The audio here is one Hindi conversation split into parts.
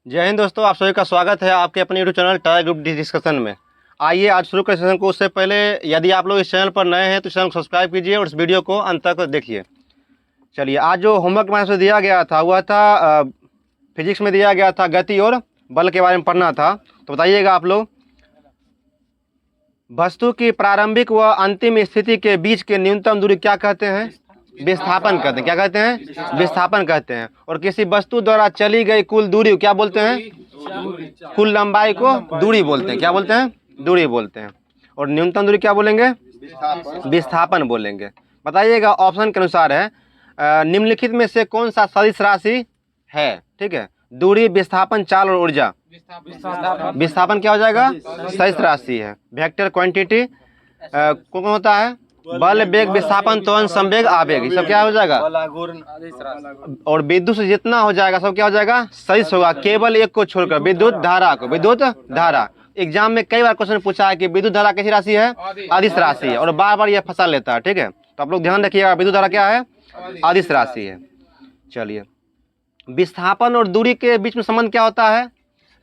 जय हिंद दोस्तों, आप सभी का स्वागत है आपके अपने YouTube channel tyre group discussion में। आइए आज शुरू करें सेशन को। उससे पहले यदि आप लोग इस चैनल पर नए हैं तो चैनल को सब्सक्राइब कीजिए और इस वीडियो को अंत तक देखिए। चलिए, आज जो होमवर्क हमारे से दिया गया था वह था फिजिक्स में दिया गया था गति और बल के बारे में पढ़ना था। तो बताइएगा आप लोग, वस्तु की प्रारंभिक व अंतिम स्थिति के बीच के न्यूनतम दूरी क्या कहते हैं? विस्थापन कहते हैं। क्या कहते हैं? विस्थापन कहते हैं। और किसी वस्तु द्वारा चली गई कुल दूरी क्या बोलते हैं? कुल लंबाई को दूरी बोलते हैं। क्या बोलते हैं? दूरी बोलते हैं। और न्यूनतम दूरी क्या बोलेंगे? विस्थापन बोलेंगे। बताइएगा, ऑप्शन के अनुसार है निम्नलिखित में से कौन सा सदिश राशि है? ठीक है, दूरी, विस्थापन, चाल और ऊर्जा। विस्थापन क्या हो जाएगा? सदिश राशि है। वेक्टर क्वांटिटी कौन होता है? बल, वेग, विस्थापन, त्वरण, संवेग, आवेग। ये सब क्या हो जाएगा? और विद्युत से जितना हो जाएगा सब क्या हो जाएगा? सदिश होगा, केवल एक को छोड़कर, विद्युत धारा को। विद्युत धारा एग्जाम में कई बार क्वेश्चन पूछा है कि विद्युत धारा कैसी राशि है? अदिश राशि है। और बार बार यह फंसा लेता है। ठीक है, तो आप लोग ध्यान रखिएगा, विद्युत धारा क्या है? अदिश राशि है। चलिए, विस्थापन और दूरी के बीच में संबंध क्या होता है?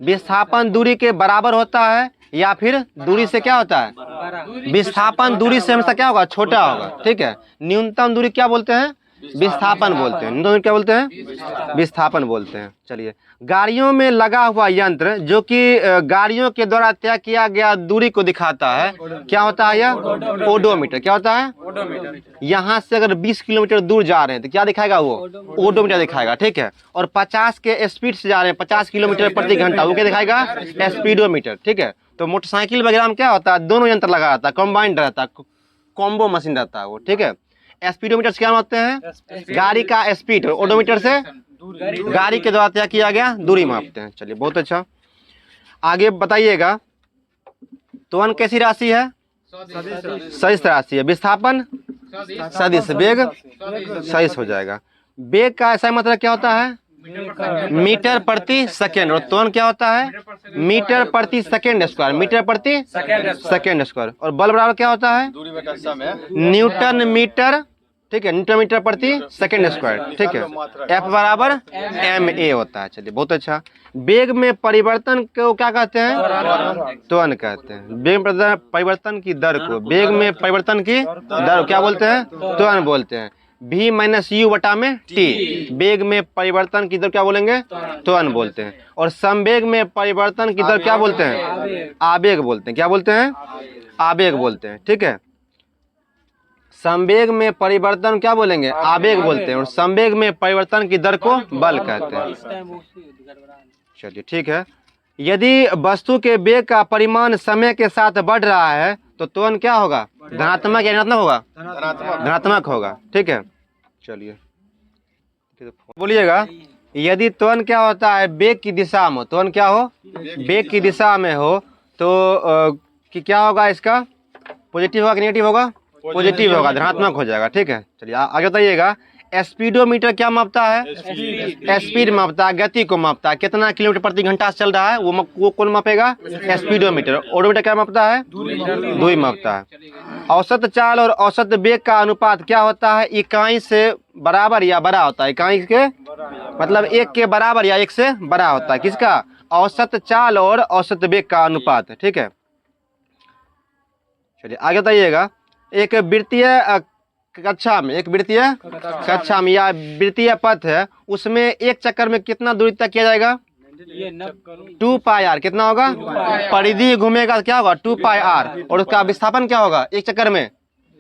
विस्थापन दूरी के बराबर होता है या फिर दूरी से क्या होता है? विस्थापन दूरी से हमेशा क्या होगा? छोटा होगा। ठीक है, न्यूनतम दूरी क्या बोलते हैं? विस्थापन बोलते हैं। न्यूनतम दूरी क्या बोलते हैं? विस्थापन बोलते हैं। चलिए, गाड़ियों में लगा हुआ यंत्र जो कि गाड़ियों के द्वारा तय किया गया दूरी को दिखाता है, क्या होता है? यह ओडोमीटर। क्या होता है? यहाँ से अगर 20 किलोमीटर दूर जा रहे हैं तो क्या दिखाएगा? वो ओडोमीटर दिखाएगा। ठीक है, और 50 के स्पीड से जा रहे हैं, 50 किलोमीटर प्रति घंटा, वो क्या दिखाएगा? स्पीडोमीटर। ठीक है, तो मोटरसाइकिल वगैरह में क्या होता है? दोनों यंत्र लगा रहता है, कंबाइंड रहता है, कॉम्बो मशीन रहता है वो। ठीक है, स्पीडोमीटर क्या होते हैं? गाड़ी का स्पीड। ओडोमीटर से गाड़ी के द्वारा तय किया गया दूरी मापते हैं। चलिए, बहुत अच्छा। आगे बताइएगा, त्वरण कैसी राशि है? सदिश राशि है। विस्थापन सदिश, वेग सदिश हो जाएगा। वेग का ऐसा मतलब क्या होता है? मीटर प्रति सेकेंड। और त्वरण क्या होता है? मीटर प्रति सेकेंड स्क्वायर। मीटर प्रति सेकेंड स्क्वायर। और बल बराबर क्या होता है? Newton metre. ठीक है, न्यूटन मीटर प्रति सेकेंड स्क्वायर। ठीक है, एफ बराबर एम ए होता है। चलिए, बहुत अच्छा। वेग में परिवर्तन को क्या कहते हैं? त्वरण कहते हैं। वेग में परिवर्तन की दर को, वेग में परिवर्तन की दर क्या बोलते हैं? त्वरण बोलते हैं। v माइनस यू बटा में टी। वेग में परिवर्तन की दर क्या बोलेंगे? त्वरण बोलते हैं। और संवेग में परिवर्तन की दर क्या बोलते हैं? आवेग बोलते हैं। क्या बोलते हैं? आवेग बोलते हैं। ठीक है, संवेग में परिवर्तन क्या बोलेंगे? आवेग बोलते हैं। और संवेग में परिवर्तन की दर को बल कहते हैं। चलिए, ठीक है। यदि वस्तु के वेग का परिमाण समय के साथ बढ़ रहा है तो त्वरण क्या होगा? धनात्मक या ऋणात्मक होगा? धनात्मक होगा। ठीक है, चलिए बोलिएगा, यदि त्वरण क्या होता है? वेग की दिशा में। त्वरण क्या हो? वेग की दिशा में हो तो कि क्या होगा? इसका पॉजिटिव होगा कि नेगेटिव होगा? पॉजिटिव होगा, धनात्मक हो जाएगा। ठीक है, चलिए आगे बताइएगा, स्पीडोमीटर क्या मापता है? स्पीड मापता है, गति को मापता है। कितना किलोमीटर प्रति घंटा चल रहा है वो कौन मापेगा? स्पीडोमीटर। ओडोमीटर क्या मापता है? दूरी मापता है। औसत चाल और औसत वेग का अनुपात क्या होता है? इकाई से बराबर या बड़ा होता है। इकाई के मतलब एक के बराबर या एक से बड़ा होता है। किसका? औसत चाल और औसत वेग का अनुपात। ठीक है, चलिए आगे बताइएगा, एक वृत्तीय कक्षा में या वृत्तीय पथ है, उसमें एक चक्कर में कितना दूरी तक किया जाएगा? 2 पाई आर। कितना होगा? परिधि घूमेगा क्या होगा? 2 पाई आर। और उसका विस्थापन क्या होगा? एक चक्कर में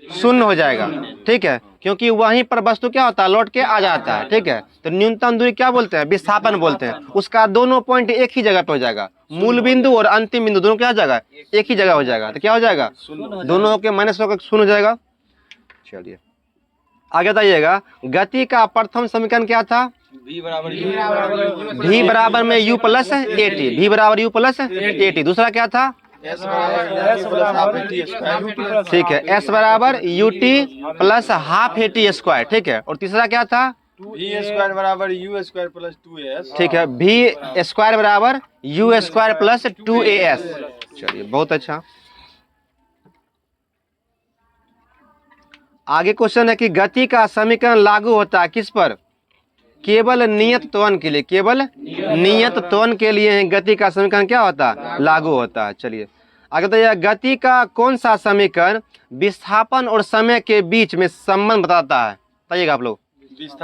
0 हो जाएगा। ठीक है, क्योंकि वहीं पर वस्तु क्या होता है? लौट के आ जाता है। ठीक है, तो न्यूनतम दूरी क्या बोलते हैं? विस्थापन बोलते हैं। उसका दोनों पॉइंट एक ही जगह पे हो जाएगा। मूल बिंदु और अंतिम बिंदु दोनों क्या हो जाएगा? एक ही जगह हो जाएगा। तो क्या हो जाएगा? दोनों के माइनस होकर 0 हो जाएगा। चलिए आगे बताइएगा, गति का प्रथम समीकरण क्या था? v बराबर में u plus A T. v बराबर u प्लस ए टी। दूसरा क्या था? ठीक है, s बराबर U T plus half A T square. ठीक है, और तीसरा क्या था? v स्क्वायर बराबर u स्क्वायर प्लस 2as। ठीक है, v स्क्वायर बराबर u स्क्वायर प्लस 2as। चलिए, बहुत अच्छा। आगे क्वेश्चन है कि गति का समीकरण लागू होता है किस पर? केवल नियत त्वरण के लिए, केवल नियत त्वरण के लिए ही गति का समीकरण क्या होता है, लागू होता है। चलिए आगे बताइए, गति का कौन सा समीकरण विस्थापन और समय के बीच में संबंध बताता है? बताइएगा आप लोग,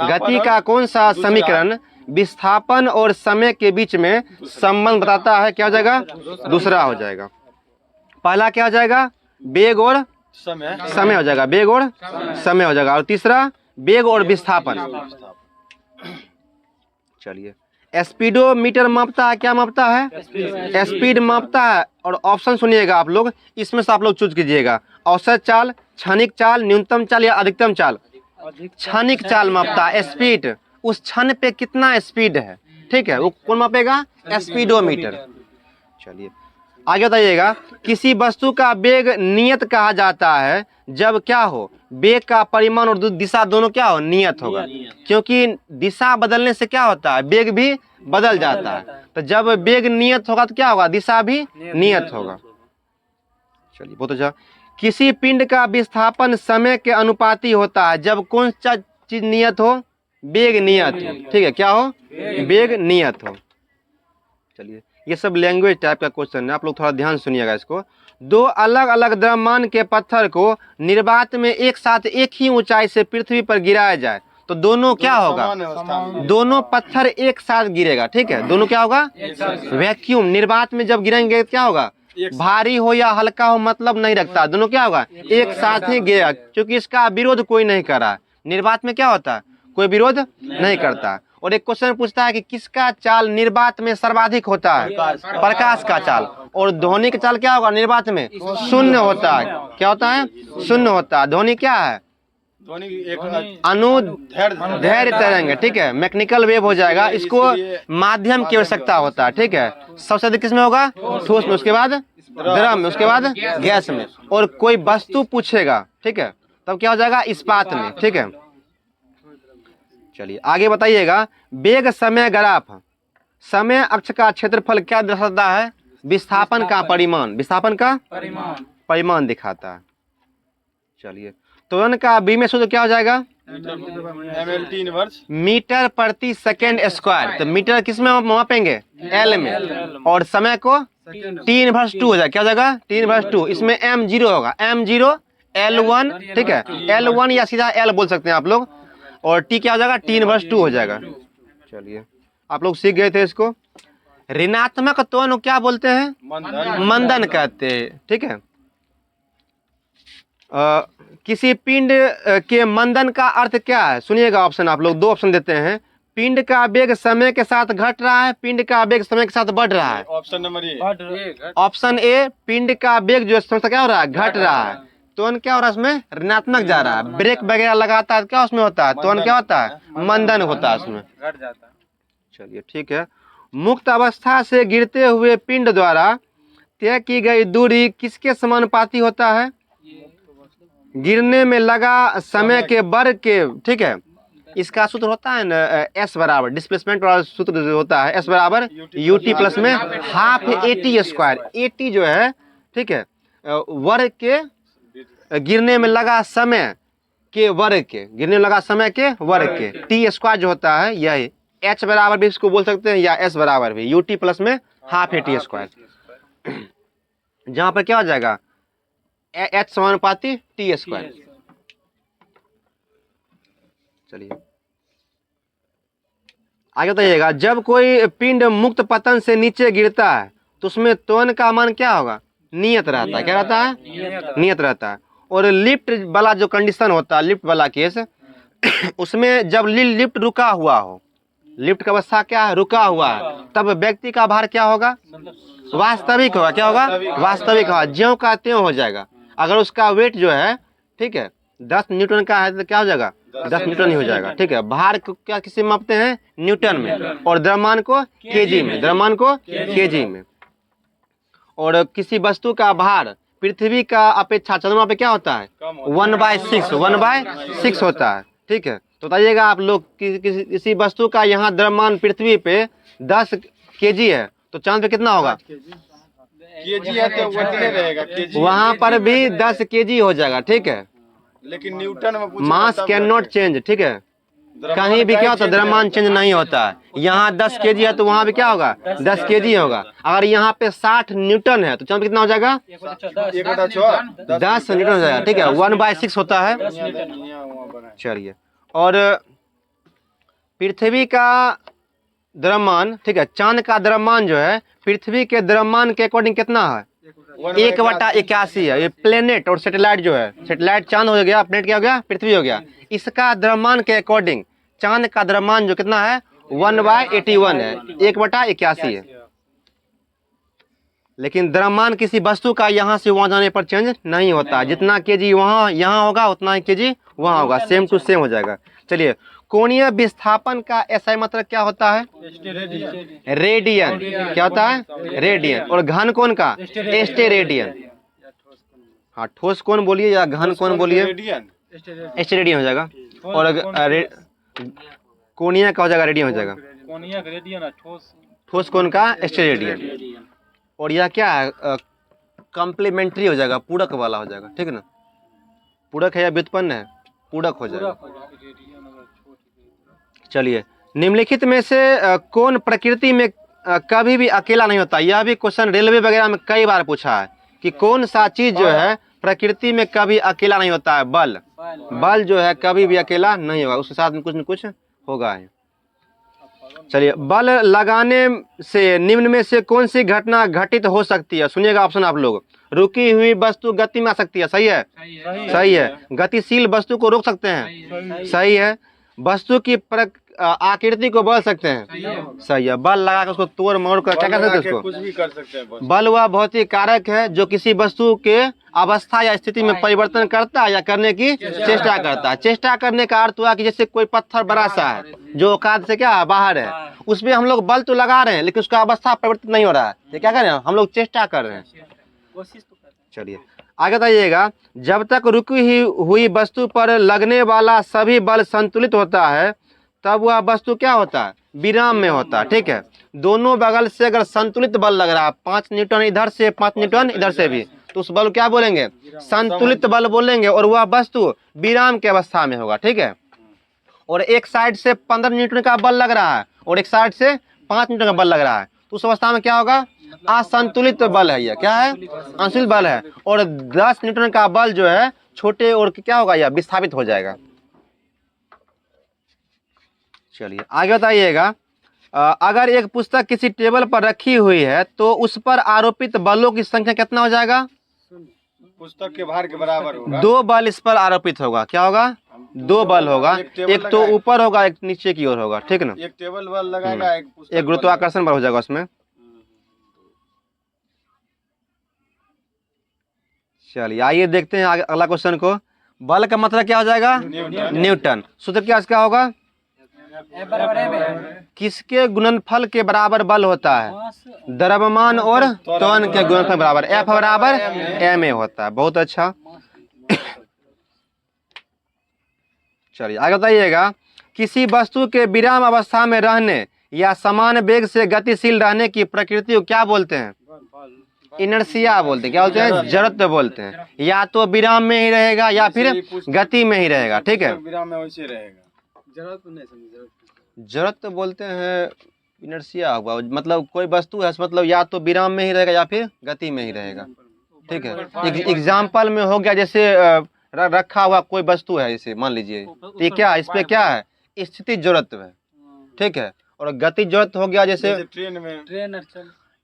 गति का कौन सा समीकरण विस्थापन और समय के बीच में संबंध बताता है? क्या हो जाएगा? दूसरा हो जाएगा। पहला क्या हो जाएगा? वेग और समय हो जाएगा, वेग और समय हो जाएगा। और तीसरा वेग और विस्थापन। चलिए, स्पीडोमीटर मापता है, क्या मापता है? स्पीड मापता है। और ऑप्शन सुनिएगा आप लोग, इसमें से आप लोग चूज कीजिएगा, औसत चाल, क्षणिक चाल, न्यूनतम चाल या अधिकतम चाल। क्षणिक चाल मापता है, स्पीड, उस क्षण पे कितना स्पीड है, ठीक है, वो कौन मापेगा? स्पीडोमीटर। चलिए आगे बताइएगा, किसी वस्तु का वेग नियत कहा जाता है जब क्या हो? वेग का परिमाण और दिशा दोनों क्या हो? नियत होगा। क्योंकि दिशा बदलने से क्या होता है? वेग भी बदल जाता है। तो जब वेग नियत होगा तो क्या होगा? दिशा भी नियत होगा। चलिए बहुत अच्छा। किसी पिंड का विस्थापन समय के अनुपाती होता है जब कौन सा चीज नियत हो? वेग नियत हो, ठीक है, क्या हो? वेग नियत हो। चलिए, ये सब लैंग्वेज टाइप का क्वेश्चन है, आप लोग थोड़ा ध्यान सुनिएगा इसको। दो अलग अलग द्रव्यमान के पत्थर को निर्वात में एक साथ एक ही ऊंचाई से पृथ्वी पर गिराया जाए तो दोनों क्या होगा? दोनों पत्थर एक साथ गिरेगा, ठीक है, दोनों क्या होगा? वैक्यूम। निर्वात में जब गिरेंगे क्या होगा? भारी हो या हल्का हो मतलब नहीं रखता, दोनों क्या होगा? एक साथ ही गिरेगा, क्योंकि इसका विरोध कोई नहीं कर रहा है। निर्वात में क्या होता है? कोई विरोध नहीं करता। और एक क्वेश्चन पूछता है कि किसका चाल निर्वात में सर्वाधिक होता है? प्रकाश का चाल। और ध्वनि का चाल क्या होगा? निर्वात में शून्य होता है। क्या होता है? शून्य होता है। ध्वनि क्या है? अनुदैर्ध्य तरंग, ठीक है, मैकेनिकल वेव हो जाएगा। इसको माध्यम की आवश्यकता होता है, ठीक है। सबसे अधिक किसमें होगा? ठोस में, उसके बाद द्रव में, उसके बाद गैस में। और कोई वस्तु पूछेगा, ठीक है, तब क्या हो जाएगा? इस्पात में, ठीक है। चलिए आगे बताइएगा, वेग समय ग्राफ समय अक्ष का क्षेत्रफल क्या दर्शाता है? विस्थापन का परिमाण, विस्थापन का परिमाण दिखाता है। चलिए, त्वरण का बी में सूत्र क्या हो जाएगा? मीटर प्रति सेकेंड स्क्वायर। तो मीटर किस में मापेंगे? एल में। और समय को T/2 हो जाएगा, क्या हो जाएगा? T/2। इसमें m0 होगा, m0 L1, ठीक है, L1 या सीधा L बोल सकते हैं आप लोग। और T क्या हो जाएगा? T/2 हो जाएगा। चलिए आप लोग सीख गए थे इसको। ऋणात्मक त्वरण क्या बोलते हैं? मंदन कहते हैं, ठीक है। किसी पिंड के मंदन का अर्थ क्या है? सुनिएगा ऑप्शन, आप लोग दो ऑप्शन देते हैं। पिंड का वेग समय के साथ घट रहा है, पिंड का वेग समय के साथ बढ़ रहा है। Option number A, option A, पिंड का वेग जो समय से क्या हो रहा है? घट रहा है। त्वरण क्या हो रहा है? उसमें ऋणात्मक जा रहा है। ब्रेक वगैरह लगाता है, क्या उसमें होता है? त्वरण क्या होता है? मंदन होता है, उसमें घट जाता है। चलिए ठीक है। मुक्त अवस्था से गिरते हुए पिंड द्वारा तय की गई दूरी किसके समानुपाती होता है? गिरने में लगा समय के वर्ग के, ठीक है। इसका सूत्र होता है ना एस बराबर, डिस्प्लेसमेंट वाला सूत्र जो होता है, एस बराबर यूटी प्लस में हाफ AT स्क्वायर। AT जो है, ठीक है, वर्ग के गिरने में लगा समय के वर्ग के, गिरने में लगा समय के वर्ग के। T स्क्वायर जो होता है यह H बराबर भी इसको बोल सकते हैं, या S बराबर भी यूटी प्लस में हाफ AT स्क्वायर। जहां पर क्या हो जाएगा? H समानुपाती T स्क्वायर। चलिए आगे बताइएगा, जब कोई पिंड मुक्त पतन से नीचे गिरता है तो उसमें त्वरण का मान क्या होगा? नियत रहता है। क्या रहता है? नियत रहता है। और लिफ्ट वाला जो कंडीशन होता है, लिफ्ट वाला केस, उसमें जब लिफ्ट रुका हुआ हो, लिफ्ट का अवस्था क्या है? रुका हुआ है, तब व्यक्ति का भार क्या होगा? वास्तविक होगा। क्या होगा? वास्तविक होगा, ज्यों का त्यों हो जाएगा। अगर उसका वेट जो है, ठीक है, 10 न्यूटन का है तो क्या हो जाएगा? 10 न्यूटन ही हो जाएगा, ठीक है। भार को क्या किसी में मापते हैं? न्यूटन में। और द्रव्यमान को केजी में, द्रव्यमान को केजी में। और किसी वस्तु का भार पृथ्वी का अपेक्षा चंद्रमा पे क्या होता है? 1/6 होता है, ठीक है। तो बताइएगा आप लोग, किसी वस्तु का यहाँ द्रव्यमान पृथ्वी पे 10 kg है तो चांद पे कितना होगा? केजी है तो उतने रहेगा, केजी वहां पर भी 10 kg हो जाएगा, ठीक है। लेकिन न्यूटन में मास कैन नॉट चेंज, ठीक है। कहीं भी क्या होता है, द्रव्यमान चेंज नहीं होता है। यहाँ 10 kg है तो वहाँ भी क्या होगा, 10 kg होगा। अगर यहाँ पे 60 न्यूटन है तो यहाँ पे कितना हो जाएगा, 10 न्यूटन हो जाएगा। ठीक है, 1/6 होता है। चलिए, और पृथ्वी का द्रव्यमान, ठीक है, चांद का द्रव्यमान जो है पृथ्वी के द्रव्यमान के अकॉर्डिंग कितना है, 1/81 है। ये प्लेनेट और सैटेलाइट जो है, सैटेलाइट चांद हो गया, प्लेनेट क्या हो गया, पृथ्वी हो गया। इसका द्रव्यमान के अकॉर्डिंग चांद का द्रव्यमान जो कितना है, 1/81 है, 1/81 है। लेकिन द्रव्यमान किसी वस्तु का यहाँ से वहाँ जाने पर चेंज नहीं होता। जितना केजी वहाँ यहाँ होगा उतना ही केजी वहाँ होगा, सेम टू सेम हो जाएगा। चलिए, कोणीय विस्थापन का ऐसा मतलब क्या होता है, रेडियन। क्या होता है, रेडियन। और घन कोण का, स्टेरेडियन। हाँ, ठोस कोण बोलिए या घन कोण बोलिए, स्टेरेडियन हो जाएगा। और कोणीय का हो जाएगा, रेडियन हो जाएगा। ठोस कोण का स्टेरेडियन। और यह क्या है, कॉम्प्लीमेंट्री हो जाएगा, पूरक वाला हो जाएगा। ठीक है ना, पूरक है या व्युत्पन्न है, पूरक हो जाएगा। चलिए, निम्नलिखित में से कौन प्रकृति में कभी भी अकेला नहीं होता। यह भी क्वेश्चन रेलवे वगैरह में कई बार पूछा है कि कौन सा चीज जो है प्रकृति में कभी अकेला नहीं होता है। बल, बल जो है कभी भी अकेला नहीं होगा, उसके साथ में कुछ न कुछ होगा। चलिए, बल लगाने से निम्न में से कौन सी घटना घटित हो सकती है। सुनिएगा ऑप्शन आप लोग। रुकी हुई वस्तु गति में आ सकती है, सही है, सही है। गतिशील वस्तु को रोक सकते हैं, सही है। वस्तु की आकृति को बदल सकते हैं, सही है। बल लगा कर उसको तोड़ मोड़ कर क्या कर सकते हैं, उसको कुछ भी कर सकते हैं। बल वह भौतिक कारक है जो किसी वस्तु के अवस्था या स्थिति में परिवर्तन करता है या करने की चेष्टा करता है। चेष्टा करने का अर्थ हुआ कि जैसे कोई पत्थर बड़ा सा है जो औकात से क्या बाहर है, उसमें हम लोग बल तो लगा रहे हैं लेकिन उसका अवस्था परिवर्तित नहीं हो रहा है, तो क्या कर रहे हैं हम लोग, चेष्टा कर रहे हैं। चलिए आगे बताइएगा। जब तक रुकी हुई वस्तु पर लगने वाला सभी बल संतुलित होता है तब वह वस्तु क्या होता है, विराम में होता है। ठीक है, दोनों बगल से अगर संतुलित बल लग रहा है, 5 न्यूटन इधर से 5 न्यूटन इधर से भी, तो उस बल क्या बोलेंगे, संतुलित बल बोलेंगे। और वह वस्तु विराम की अवस्था में होगा। ठीक है, और एक साइड से 15 न्यूटन का बल लग रहा है और एक साइड से 5 न्यूटन का बल लग रहा है, तो उस अवस्था में क्या होगा, असंतुलित बल है। यह क्या है, असंतुलित बल है। और 10 न्यूटन का बल जो है छोटे और क्या होगा, यह विस्थापित हो जाएगा। चलिए आगे बताइएगा। अगर एक पुस्तक किसी टेबल पर रखी हुई है तो उस पर आरोपित बलों की संख्या कितना हो जाएगा, पुस्तक के भार के बराबर होगा। 2 बल इस पर आरोपित होगा। क्या होगा, 2 बल होगा। एक तो ऊपर होगा, एक नीचे की ओर होगा। ठीक ना, एक टेबल बल लगाएगा, एक गुरुत्वाकर्षण बल हो जाएगा उसमें। चलिए आइए देखते हैं अगला क्वेश्चन को। बल का मतलब क्या हो जाएगा, न्यूटन। सूत्र क्या इसका होगा, किसके गुणनफल के बराबर बल होता है, द्रव्यमान और त्वरण के गुणनफल बराबर, F बराबर ma होता है। बहुत अच्छा। चलिए आगे बताइएगा। किसी वस्तु के विराम अवस्था में रहने या समान वेग से गतिशील रहने की प्रकृति को क्या बोलते हैं, इनर्शिया बोलते हैं। क्या बोलते हैं, जड़त्व बोलते हैं। या तो विराम में ही रहेगा या फिर गति में ही रहेगा। ठीक है, विराम में वैसे रहेगा। जड़त्व बोलते हैं, इनर्शिया होगा। मतलब कोई वस्तु है, मतलब या तो विराम में ही रहेगा या फिर गति में ही रहेगा। ठीक है, एग्जाम्पल में हो गया जैसे रखा हुआ कोई वस्तु है, इसे मान लीजिए, तो ये क्या है, इस पे क्या है, स्थिति जड़त्व है। ठीक है, और गति जड़त्व हो गया जैसे ट्रेन में,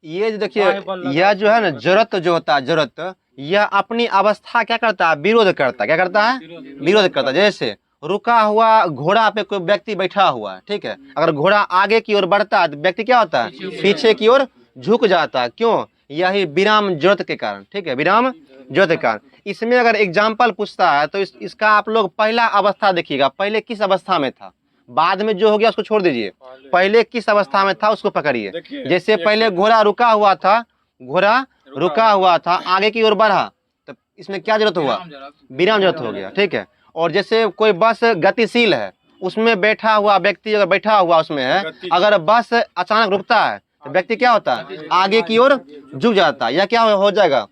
ये जो देखिए, यह जो है ना जड़त्व जो होता है, जड़त्व यह अपनी अवस्था क्या करता है, विरोध करता है। क्या करता है, विरोध करता है। जैसे रुका हुआ घोड़ा पे कोई व्यक्ति बैठा हुआ है। ठीक है, अगर घोड़ा आगे की ओर बढ़ता है तो व्यक्ति क्या होता है, पीछे की ओर झुक जाता है। क्यों, यही विराम जड़त्व के कारण। ठीक है, विराम जड़त्व के कारण। इसमें अगर एग्जाम्पल पूछता है तो इसका आप लोग पहला अवस्था देखिएगा, पहले किस अवस्था में था, बाद में जो हो गया उसको छोड़ दीजिए, पहले किस अवस्था में था उसको पकड़िए। जैसे पहले घोड़ा रुका हुआ था, घोड़ा रुका हुआ था, आगे की ओर बढ़ा, तो इसमें क्या जरूरत हुआ, विराम जरूरत हो गया। ठीक है, और जैसे कोई बस गतिशील है, उसमें बैठा हुआ व्यक्ति अगर बैठा हुआ उसमें है, अगर बस अचानक रुकता है तो व्यक्ति क्या होता है, आगे की ओर झुक जाता है। यह क्या हो जाएगा,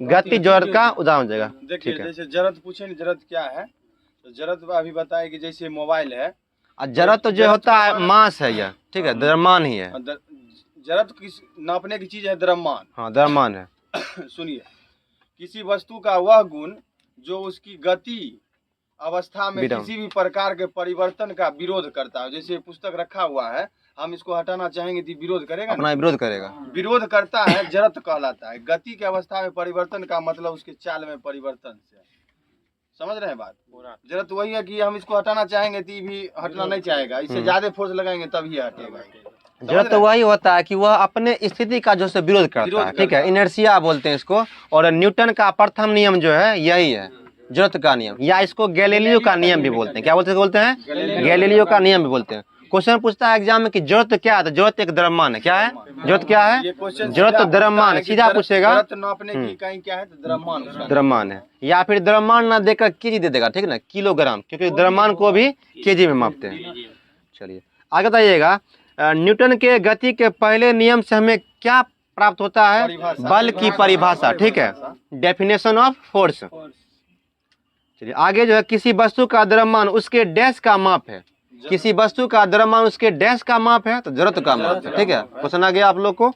गति जड़त्व का उदाहरण हो जाएगा। देखिए जैसे जड़त्व पूछे ना, जड़त्व क्या है, तो जड़त्व अभी बताए कि जैसे मोबाइल है, और जड़त्व तो जो होता है मास है यह, ठीक है, द्रव्यमान ही है। जड़त्व किस नापने की चीज है? द्रव्यमान। हाँ, द्रव्यमान है। सुनिए, किसी वस्तु का वह गुण जो उसकी गति अवस्था में विराम। किसी भी प्रकार के परिवर्तन का विरोध करता है। जैसे पुस्तक रखा हुआ है, हम इसको हटाना चाहेंगे तो विरोध करेगा अपना विरोध करेगा। विरोध करता है, जड़त्व कहलाता है। गति के अवस्था में परिवर्तन का मतलब उसके चाल में परिवर्तन से, समझ रहे हैं बात? जड़त्व वही है कि हम इसको हटाना चाहेंगे तो भी हटना नहीं चाहेगा, इससे ज्यादा फोर्स लगाएंगे तभी हटेगा। जड़त्व तो वही होता है कि वह अपने स्थिति का जो से विरोध करता है, ठीक है, इनर्शिया बोलते हैं इसको। और न्यूटन का प्रथम नियम जो है यही है, जड़त्व का नियम, या इसको गैलीलियो का नियम भी बोलते हैं। क्या बोलते हैं? गैलीलियो का नियम भी बोलते हैं। क्वेश्चन पूछता है एग्जाम में कि जड़त्व क्या है, तो जड़त्व एक द्रव्यमान है। क्या है जड़त्व? क्या है जड़त्व? द्रव्यमान है। सीधा पूछेगा नापने की इकाई क्या है तो द्रव्यमान, द्रव्यमान है। या फिर द्रव्यमान ना देकर केजी दे देगा, ठीक है ना, किलोग्राम, क्योंकि द्रव्यमान को भी केजी में मापते हैं। चलिए आगे बताइएगा, न्यूटन के गति के पहले नियम से हमें क्या प्राप्त होता है? बल की परिभाषा, ठीक है, डेफिनेशन ऑफ फोर्स। चलिए आगे जो है, किसी वस्तु का द्रव्यमान उसके डैश का माप है। किसी वस्तु का द्रव्यमान उसके डैश का माप है, तो जड़त्व का माप है, ठीक है। क्वेश्चन आ गया आप लोग को।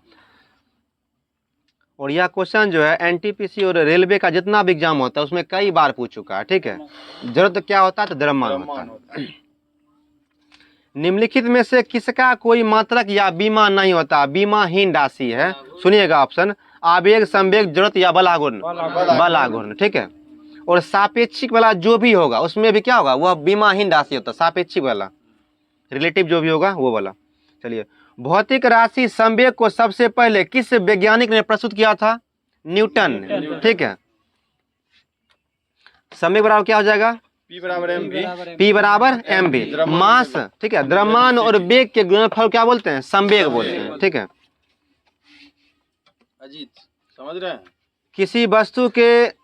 और यह क्वेश्चन जो है एनटीपीसी और रेलवे का जितना भी एग्जाम होता है उसमें कई बार पूछ चुका है, ठीक है। जड़त्व क्या होता है? तो द्रव्यमान होता है। निम्नलिखित में से किसका कोई मात्रक या बीमा नहीं होता? बीमाहीन राशि है। सुनिएगा ऑप्शन, आवेग, संवेग, जड़त्व या बलाघूर्ण? बलाघूर्ण, ठीक है। और सापेक्षिक वाला जो भी होगा उसमें भी क्या होगा? वह बीमाहीन राशि होता है, सापेक्षिक वाला, रिलेटिव जो भी होगा वो वाला। चलिए, भौतिक राशि संवेग को सबसे पहले किस वैज्ञानिक ने प्रस्तुत किया था? न्यूटन ने, ठीक है। संवेग बराबर क्या हो जाएगा? P बराबर mv। P बराबर mv, मास, ठीक है। द्रव्यमान और वेग के गुणनफल क्या बोलते हैं? संवेग बोलते हैं, ठीक है। अजीत समझ रहे हैं? किसी वस्तु के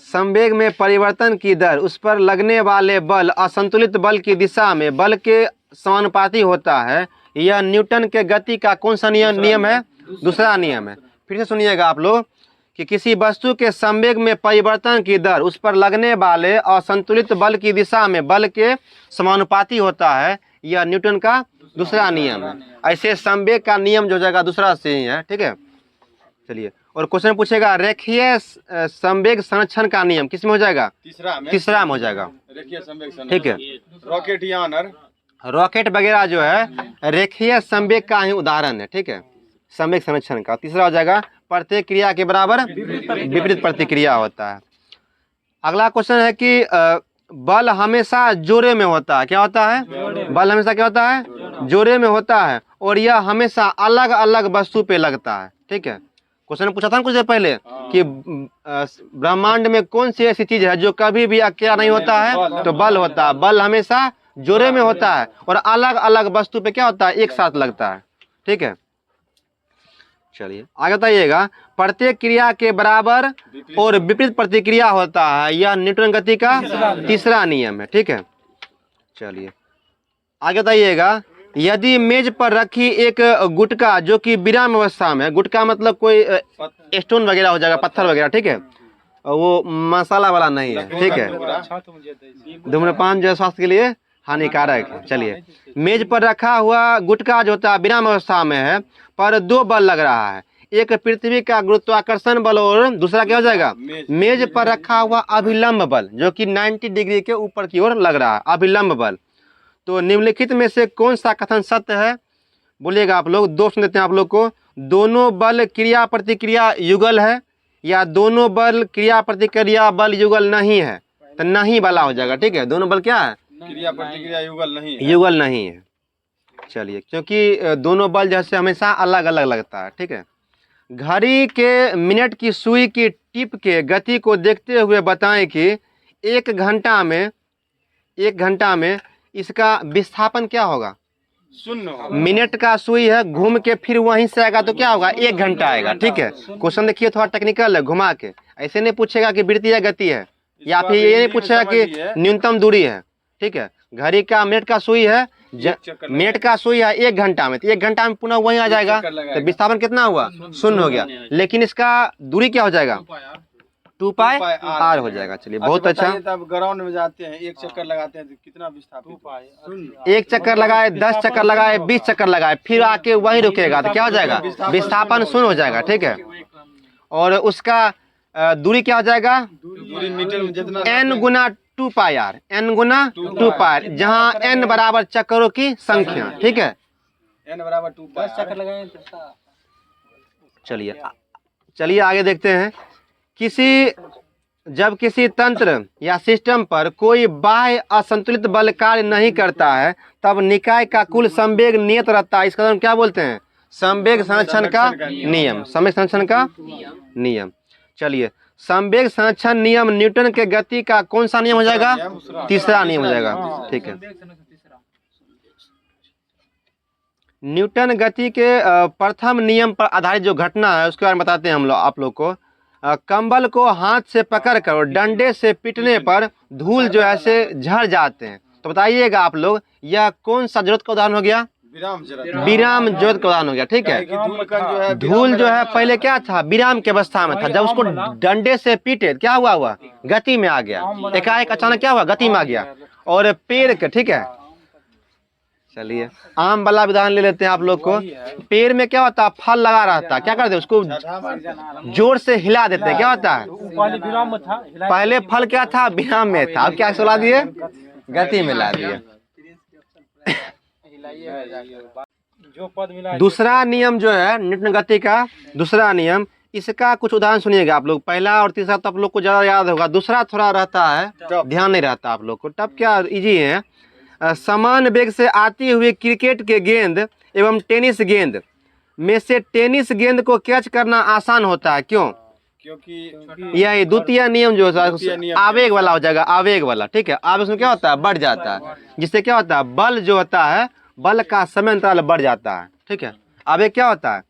संवेग में परिवर्तन की दर उस पर लगने वाले बल असंतुलित बल की दिशा में बल के समानुपाती होता है। यह न्यूटन के गति का कौन सा नियम है? दूसरा नियम है। फिर से सुनिएगा आप लोग कि किसी वस्तु के संवेग में परिवर्तन की दर उस पर लगने वाले असंतुलित बल की दिशा में बल के समानुपाती होता है। यह न्यूटन का दूसरा नियम है। ऐसे संवेग का नियम जो जगह दूसरा से ही है, ठीक है। चलिए, और क्वेश्चन पूछेगा रेखीय संवेग संरक्षण का नियम किस में हो जाएगा? तीसरा में हो जाएगा, रेखीय संवेग संरक्षण, ठीक है। रॉकेट यान, रॉकेट वगैरह जो है रेखीय संवेग का ही उदाहरण है, ठीक है, संवेग संरक्षण का। तीसरा हो जाएगा प्रत्येक क्रिया के बराबर विपरीत प्रतिक्रिया होता है। अगला क्वेश्चन है कि बल हमेशा जोरे में होता है। क्या होता है? बल हमेशा क्या होता है? जोरे में होता है, और यह हमेशा अलग अलग वस्तु पे लगता है, ठीक है। क्वेश्चन पूछा था ना कुछ देर पहले कि ब्रह्मांड में कौन सी ऐसी चीज है जो कभी भी अकेला नहीं होता है? तो बल होता है। बल हमेशा जोरे में होता है और अलग अलग वस्तु पे क्या होता है? एक साथ लगता है, ठीक है। चलिए आगे बताइएगा, प्रत्येक क्रिया के बराबर और विपरीत प्रतिक्रिया होता है। यह न्यूटन गति का तीसरा नियम है, ठीक है। चलिए आगे बताइएगा, यदि मेज पर रखी एक गुटका जो कि विराम अवस्था में, गुटका मतलब कोई स्टोन वगैरह हो जाएगा, पत्थर वगैरह, ठीक है, वो मसाला वाला नहीं है, ठीक है। धूम्रपान जो है स्वास्थ्य के लिए हानिकारक है। चलिए, मेज पर रखा हुआ गुटका जो होता है विराम अवस्था में है, पर दो बल लग रहा है। एक पृथ्वी का गुरुत्वाकर्षण बल और दूसरा क्या हो जाएगा? मेज पर रखा हुआ अभिलंब बल जो कि 90 डिग्री के ऊपर की ओर लग रहा है, अभिलंब बल। तो निम्नलिखित में से कौन सा कथन सत्य है? बोलिएगा आप लोग। दो सुन देते हैं आप लोग को। दोनों बल क्रिया प्रतिक्रिया युगल है, या दोनों बल क्रिया प्रतिक्रिया बल युगल नहीं है? तो नहीं वाला हो जाएगा, ठीक है। दोनों बल क्या है? क्रिया प्रतिक्रिया युगल नहीं है। युगल नहीं है। चलिए, क्योंकि दोनों बल जैसे हमेशा अलग अलग लगता है, ठीक है। घड़ी के मिनट की सुई की टिप के गति को देखते हुए बताएं कि एक घंटा में इसका विस्थापन क्या होगा? शून्य होगा। मिनट का सुई है, घूम के फिर वहीं से आएगा तो क्या होगा? 1 घंटा आएगा, ठीक है। क्वेश्चन देखिए थोड़ा टेक्निकल है, घुमा के। ऐसे नहीं पूछेगा कि वृत्तीय गति है, या फिर ये नहीं पूछेगा कि न्यूनतम दूरी है, ठीक है। घड़ी का मिनट का सुई है, मिनट का सुई है 1 घंटा में, तो 1 घंटा में पुनः वहीं आ जाएगा, तो विस्थापन कितना हुआ? 0 हो गया। लेकिन इसका दूरी क्या हो जाएगा? 2 पाई आर हो जाएगा। चलिए बहुत अच्छा। तब ग्राउंड में जाते हैं, एक चक्कर लगाते हैं तो कितना विस्थापित? एक चक्कर लगाए, 10 चक्कर लगाए, 20 चक्कर लगाए, फिर आके वहीं रुकेगा तो क्या हो जाएगा? विस्थापन शून्य हो जाएगा। ठीक है, और उसका दूरी क्या हो जाएगा? दूरी मीटर में जितना n गुना 2 पाई आर, n गुना 2 पाई, जहाँ n बराबर चक्करों की संख्या। ठीक है, n बराबर 2 पाई। चक्कर लगाए। चलिए आगे देखते हैं। जब किसी तंत्र या सिस्टम पर कोई बाह्य असंतुलित बल कार्य नहीं करता है तब निकाय का कुल संवेग नियत रहता है। इसका हम क्या बोलते हैं? संवेग संरक्षण का नियम। संवेग संरक्षण का नियम। चलिए, संवेग संरक्षण नियम न्यूटन के गति का कौन सा नियम हो जाएगा? तीसरा नियम हो जाएगा। ठीक है, न्यूटन गति के प्रथम नियम पर आधारित जो घटना है उसके बारे में बताते हैं हम लोग आप लोग को। कंबल को हाथ से पकड़कर और डंडे से पीटने पर धूल जो है से झड़ जाते हैं। तो बताइएगा आप लोग, यह कौन सा जरूरत का उदाहरण हो गया? विराम जरूरत का उदाहरण हो गया। ठीक है, धूल जो है पहले क्या था? विराम की अवस्था में था। जब उसको डंडे से पीटे क्या हुआ? गति में आ गया। एकाएक अचानक क्या हुआ? गति में आ गया। और पेड़ के, ठीक है, चलिए आम वाला विधान ले लेते हैं आप लोग को। पेड़ में क्या होता है? फल लगा रहता है, क्या करते हैं? उसको जोर से हिला देते हैं। क्या होता है? पहले फल क्या था? विराम में था। अब क्या सुला दिए? गति में ला दिए। दूसरा नियम जो है न्यूटन गति का दूसरा नियम, इसका कुछ उदाहरण सुनिएगा आप लोग। पहला और तीसरा तो आप लोग को ज्यादा याद होगा, दूसरा थोड़ा रहता है, ध्यान नहीं रहता आप लोग को। तब क्या इजी है। समान वेग से आती हुई क्रिकेट के गेंद एवं टेनिस गेंद में से टेनिस गेंद को कैच करना आसान होता है। क्यों? क्योंकि यही द्वितीय नियम जो है आवेग वाला हो जाएगा। आवेग वाला, ठीक है। आवेग उसमें क्या होता है? बढ़ जाता है, जिससे क्या होता है? बल जो होता है, बल का समय अंतराल बढ़ जाता है। ठीक है, आवेग क्या होता है?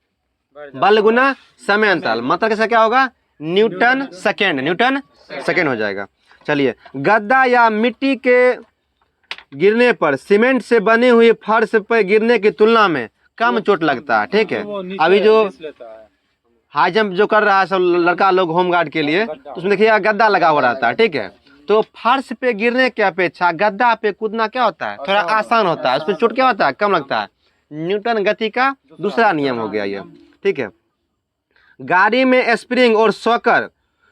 बल गुना समय अंतराल, मतलब कैसे क्या होगा? न्यूटन सेकेंड, न्यूटन सेकेंड हो जाएगा। चलिए, गद्दा या मिट्टी के गिरने पर सीमेंट से बनी हुई फर्श पर गिरने की तुलना में कम चोट लगता है। ठीक है, अभी जो हाई जंप जो कर रहा है सब लड़का लोग होमगार्ड के लिए, तो उसमें देखिए गद्दा लगा हुआ रहता है। ठीक है, तो फर्श पे गिरने की अपेक्षा गद्दा पे कूदना क्या होता है? थोड़ा आसान होता है, उसमें चोट क्या होता है? कम लगता है। न्यूटन गति का दूसरा नियम हो गया ये। ठीक है, गाड़ी में स्प्रिंग और शॉकर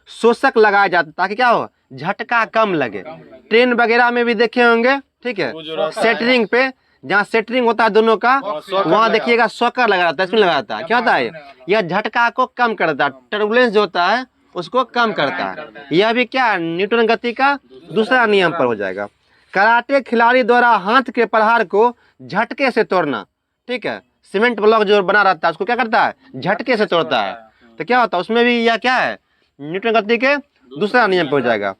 शोषक लगाया जाता ताकि क्या हो? झटका कम लगे। ट्रेन वगैरह में भी देखे होंगे। ठीक है, सेटरिंग पे जहाँ सेटरिंग होता है दोनों का, वहाँ देखिएगा शॉकर लगा रहता है, इसमें लगा रहता है। क्या होता है? यह झटका को कम करता है, टर्बुलेंस जो होता है उसको कम करता है। यह भी क्या? न्यूटन गति का दूसरा नियम पर हो जाएगा। कराटे खिलाड़ी द्वारा हाथ के प्रहार को झटके से तोड़ना। ठीक है, सीमेंट ब्लॉक जो बना रहता है उसको क्या करता है? झटके से तोड़ता है। तो क्या होता है उसमें भी? यह क्या है? न्यूटन गति के दूसरा नियम पर हो जाएगा।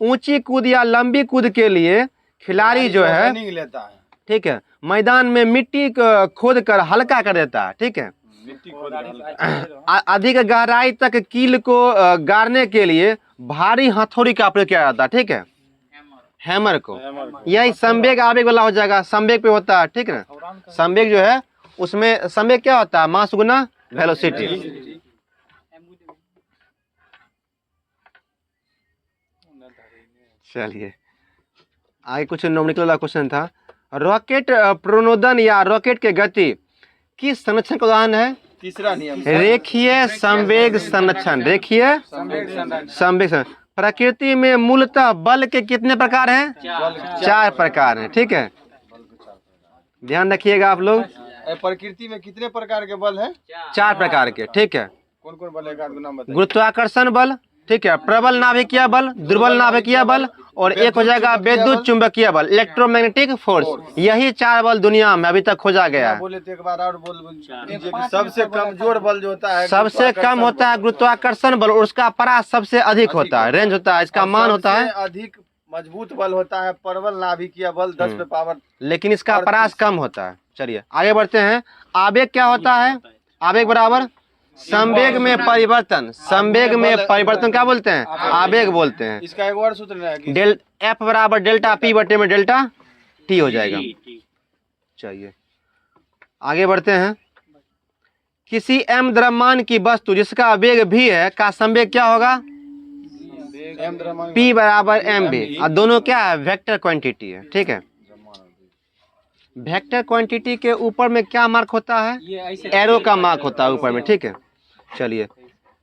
ऊंची कूद या लंबी कूद के लिए खिलाड़ी जो है, ठीक है, मैदान में मिट्टी खोद कर हल्का कर देता है। ठीक है, अधिक गहराई तक कील को गाड़ने के लिए भारी हथौड़ी का प्रयोग किया जाता है। ठीक है, हैमर को। यही संवेग आवेग वाला हो जाएगा। संवेग पे होता है, ठीक है। संवेग जो है उसमें संवेग क्या होता है? मास गुना वेलोसिटी। चलिए आगे कुछ न्यूमेरिकल वाला क्वेश्चन था। रॉकेट प्रणोदन या रॉकेट के गति किस संरक्षण का उदाहरण है? तीसरा नियम, रेखीय संवेग संरक्षण। रेखीय संवेग संरक्षण। प्रकृति में मूलतः बल के कितने प्रकार हैं? 4 प्रकार हैं। ठीक है, ध्यान रखिएगा आप लोग। प्रकृति में कितने प्रकार के बल हैं? 4 प्रकार के। ठीक है, कौन कौन बल है? एक आध नाम बताइए। गुरुत्वाकर्षण बल, ठीक है, प्रबल नाभिकीय बल, दुर्बल नाभिकीय बल, और एक हो जाएगा विद्युत चुंबकीय बल, इलेक्ट्रोमैग्नेटिक फोर्स। यही 4 बल दुनिया में अभी तक खोजा गया है। बोले तो एक बार और बोल दीजिए कि सबसे कमजोर बल जो होता है, सबसे कम होता है गुरुत्वाकर्षण बल, और उसका परास सबसे अधिक होता है, रेंज होता है, इसका मान होता है। अधिक मजबूत बल होता है प्रबल नाभिकीय बल, 10 पे पावर, लेकिन इसका परास कम होता है। चलिए आगे बढ़ते हैं। आवेग क्या होता है? आवेग बराबर संवेग में परिवर्तन। संवेग में परिवर्तन क्या बोलते हैं? आवेग बोलते हैं। इसका एक और सूत्र है कि डेल एफ बराबर डेल्टा पी बटे में डेल्टा टी हो जाएगा। चलिए आगे बढ़ते हैं। किसी m द्रव्यमान की वस्तु जिसका वेग v है का संवेग क्या होगा? एम द्रव्यमान P बराबर एम बी, और दोनों क्या है, वेक्टर क्वांटिटी है, ठीक है। वेक्टर क्वांटिटी के ऊपर में क्या मार्क होता है, एरो का मार्क होता है ऊपर में, ठीक है। चलिए,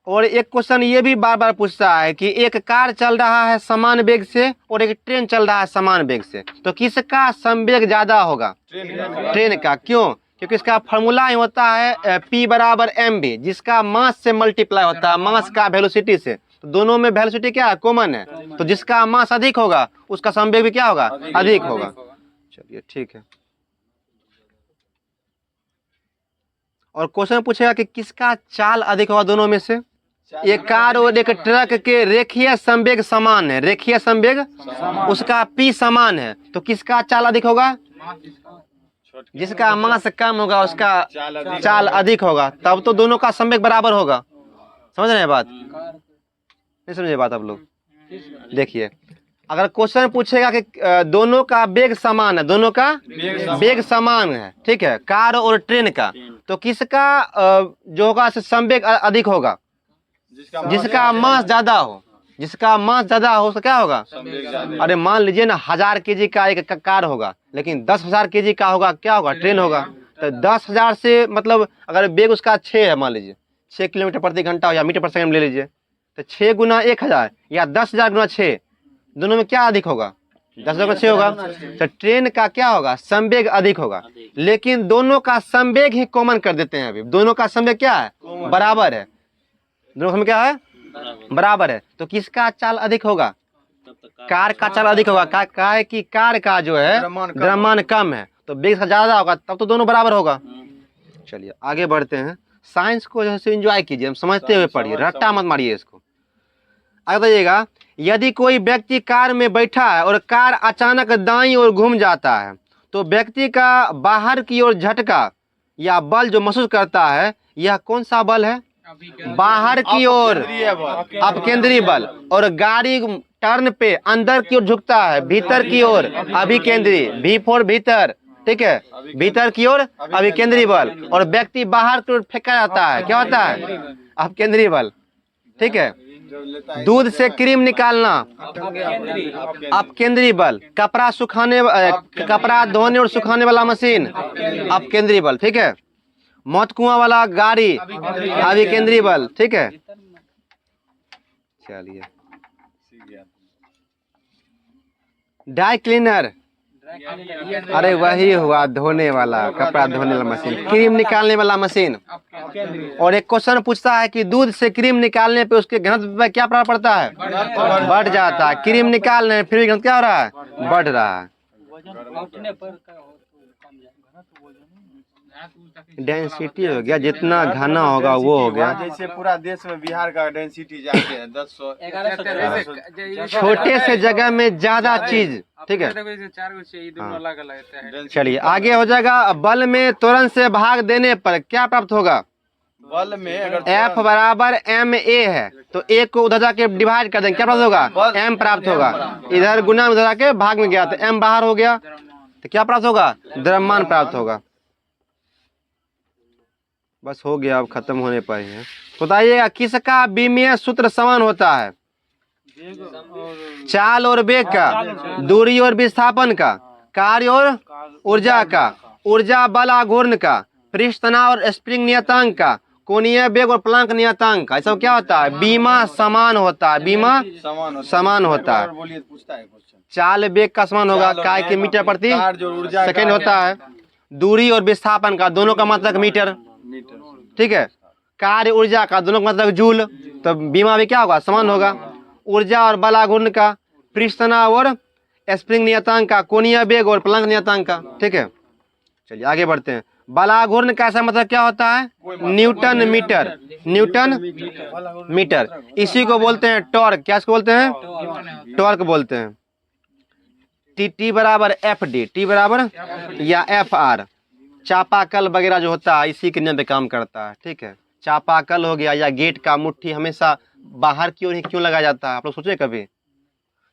और एक क्वेश्चन ये भी बार बार पूछता है कि एक कार चल रहा है समान वेग से और एक ट्रेन चल रहा है समान वेग से, तो किसका संवेग ज्यादा होगा, ट्रेन का। क्यों, क्योंकि इसका फॉर्मूला ही होता है P बराबर एम बी, जिसका मास से मल्टीप्लाई होता है मास का वेलोसिटी से। तो दोनों में वेलोसिटी क्या है, कॉमन है, तो जिसका मास अधिक होगा उसका संवेग भी क्या होगा, अधिक होगा। चलिए ठीक है। और क्वेश्चन पूछेगा कि किसका चाल अधिक होगा दोनों में से। एक कार और एक ट्रक के रेखीय संवेग समान है, रेखीय संवेग उसका P समान है, तो किसका चाल अधिक होगा, जिसका मास कम होगा उसका चाल अधिक होगा, तब तो दोनों का संवेग बराबर होगा। समझ रहे हैं बात, नहीं समझे बात आप लोग। देखिए, अगर क्वेश्चन पूछेगा कि दोनों का वेग समान है, दोनों का वेग समान है, ठीक है, कार और ट्रेन का, तो किसका जो होगा संवेग अधिक होगा, जिसका मास ज्यादा हो, जिसका मास ज्यादा हो उसका क्या होगा। अरे मान लीजिए ना 1000 kg का एक कार होगा, लेकिन 10,000 kg का होगा, क्या होगा, ट्रेन होगा। तो 10,000 से मतलब अगर वेग उसका 6 है, मान लीजिए 6 किलोमीटर प्रति घंटा या मीटर पर सेकंड ले लीजिए, तो 6 गुना 1000 या 10,000 गुना 6, दोनों में क्या अधिक होगा, 10,000 का 6 होगा। तो ट्रेन का क्या होगा, संवेग अधिक होगा, लेकिन दोनों का संवेग ही कॉमन कर देते हैं। अभी दोनों का संवेग क्या है, बराबर है, दोनों का संवेग क्या है, बराबर है। तो किसका चाल अधिक होगा, कार का चाल अधिक होगा। क्या है कि कार का जो है द्रव्यमान कम है, तो वेग का ज्यादा होगा, तब तो दोनों बराबर होगा। चलिए आगे बढ़ते हैं। साइंस को जैसे एंजॉय कीजिए, हम समझते हुए पढ़िए, रट्टा मत मारिए इसको। आगे बताइएगा, यदि कोई व्यक्ति कार में बैठा है और कार अचानक दाईं ओर घूम जाता है, तो व्यक्ति का बाहर की ओर झटका या बल जो महसूस करता है, यह कौन सा बल है, बाहर की ओर अपकेंद्रीय बल, और गाड़ी टर्न पे अंदर की ओर झुकता है, भीतर की ओर अभिकेंद्री, V4 भीतर, ठीक है, भीतर की ओर अभिकेंद्री बल, और व्यक्ति बाहर की ओर फेंका जाता है, क्या होता है, अपकेंद्री बल, ठीक है। दूध से क्रीम निकालना अपकेंद्री बल, कपड़ा सुखाने कपड़ा धोने और सुखाने वाला मशीन अपकेंद्री बल, ठीक है। मौत कुआं वाला गाड़ी अभिकेंद्री बल, ठीक है। चलिए, ड्राई क्लीनर, अरे वही हुआ धोने वाला, कपड़ा धोने वाला मशीन, क्रीम निकालने वाला मशीन। और एक क्वेश्चन पूछता है कि दूध से क्रीम निकालने पे उसके घनत्व पे क्या प्रभाव पड़ता है, बढ़ जाता है। क्रीम निकालने फिर भी घनत्व क्या हो रहा है, बढ़ रहा है। डेंसिटी हो गया, जितना घना होगा वो हो गया। जैसे पूरा देश में बिहार का डेंसिटी जाके है 10 छोटे से जगह में ज्यादा चीज, ठीक है। चलिए आगे हो जाएगा, बल में त्वरण से भाग देने पर क्या प्राप्त होगा, बल में अगर F बराबर ma है, तो एक को उधर जाके डिवाइड कर देंगे, क्या प्राप्त होगा, m प्राप्त होगा। इधर गुना उधर जाके भाग में गया तो m बाहर हो गया, तो क्या प्राप्त होगा, द्रव्यमान प्राप्त होगा। बस हो गया, अब खत्म होने पर है। बताइएगा किसका विमीय सूत्र समान होता है, चाल और वेग का, दूरी और विस्थापन का, कार्य और ऊर्जा का, ऊर्जा बल आघूर्ण का, पृष्ठ तनाव और स्प्रिंग नियतांक का, कोणीय वेग और प्लांक नियतांक का। सब क्या होता है, बीमा समान होता है, बीमा समान होता है। चाल वेग का समान होगा, काय के मीटर प्रति सेकेंड होता है। दूरी और विस्थापन का, दोनों का मतलब मीटर, ठीक है। कार्य ऊर्जा का, दोनों का मतलब जूल, तो बीमा भी क्या होगा, समान होगा। ऊर्जा और बल आघूर्ण का, पृष्ठ तनाव और स्प्रिंग नियतांक का, कोणीय वेग और प्लांक नियतांक का, ठीक है। चलिए आगे बढ़ते हैं। बल आघूर्ण का ऐसा मतलब क्या होता है, न्यूटन मीटर, न्यूटन मीटर। इसी को बोलते हैं टॉर्क, क्या इसको बोलते हैं, टॉर्क बोलते हैं। टी बराबर FD, टी बराबर या FR, चापाकल वगैरह जो होता है इसी के नियम पे काम करता है, ठीक है। चापाकल हो गया या गेट का मुट्ठी हमेशा बाहर की ओर ही क्यों लगाया जाता है, आप लोग सोचे कभी।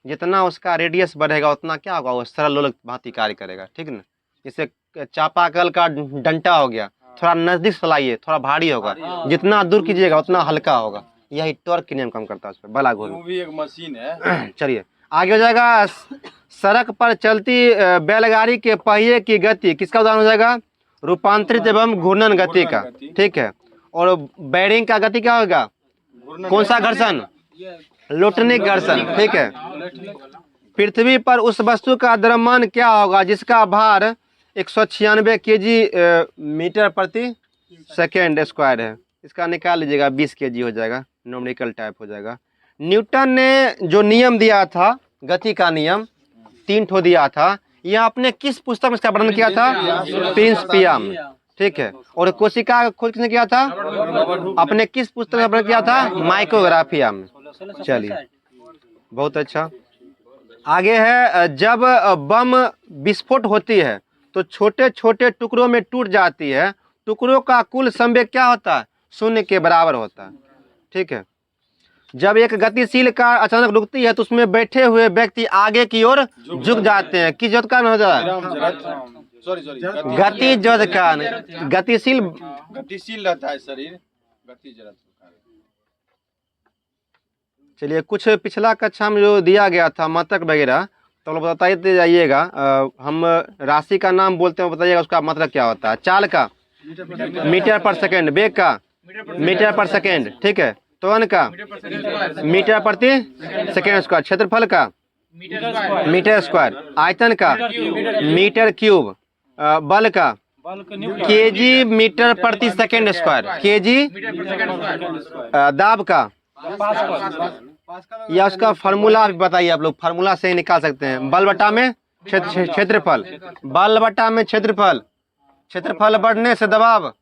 जितना उसका रेडियस बढ़ेगा उतना क्या होगा, वो सरल लोलक भांति कार्य करेगा, ठीक ना। जैसे चापाकल का डंटा हो गया, थोड़ा नजदीक से लाइए थोड़ा भारी होगा, जितना दूर कीजिएगा उतना हल्का होगा, यही टॉर्क के नियम काम करता है उस पर, बल घूर्णन। वो भी एक मशीन है। चलिए आगे हो जाएगा, सड़क पर चलती बैलगाड़ी के पहिए की गति किसका उदाहरण हो जाएगा? रूपांतरित एवं घूर्णन गति का, ठीक है। और बैरिंग का गति क्या होगा? कौन सा घर्षण? लोटनिक घर्षण, ठीक है। पृथ्वी पर उस वस्तु का द्रव्यमान क्या होगा जिसका भार 196 kg मीटर प्रति सेकेंड स्क्वायर है? इसका निकाल लीजिएगा, 20 kg हो जाएगा, न्यूमेरिकल टाइप हो जाएगा। न्यूटन ने जो नियम दिया था, गति का नियम 3 ठो दिया था, यह आपने किस पुस्तक में इसका वर्णन किया था? प्रिंसिपिया में, ठीक है। और कोशिका का खोज किसने किया था? अपने किस पुस्तक में वर्णन किया था? माइक्रोग्राफिया में। चलिए बहुत अच्छा। आगे है, जब बम विस्फोट होती है तो छोटे छोटे टुकड़ों में टूट जाती है, टुकड़ों का कुल संवेग क्या होता है? 0 के बराबर होता है, ठीक है। जब एक गतिशील कार अचानक रुकती है तो उसमें बैठे हुए व्यक्ति आगे की ओर झुक जाते हैं, किस जगत कारण हो जाता है? गति जड़ कारण। गतिशील रहता है शरीर, गति जड़। चलिए कुछ पिछला कक्षा में जो दिया गया था मात्रक वगैरह, तो लोग बताइए जाइएगा। हम राशि का नाम बोलते हैं, बताइएगा उसका मतलब क्या होता है। चाल का मीटर पर सेकेंड, वेग का मीटर पर सेकेंड, ठीक है। त्वरण का मीटर प्रति सेकेंड स्क्वायर, क्षेत्रफल का मीटर स्क्वायर, आयतन का मीटर क्यूब, बल का केजी मीटर प्रति सेकेंड स्क्वायर, केजी, दाब का, या उसका फार्मूला भी बताइए आप लोग, फार्मूला से ही निकाल सकते हैं। बल बटा में क्षेत्रफल, बल बटा में क्षेत्रफल, क्षेत्रफल बढ़ने से दबाव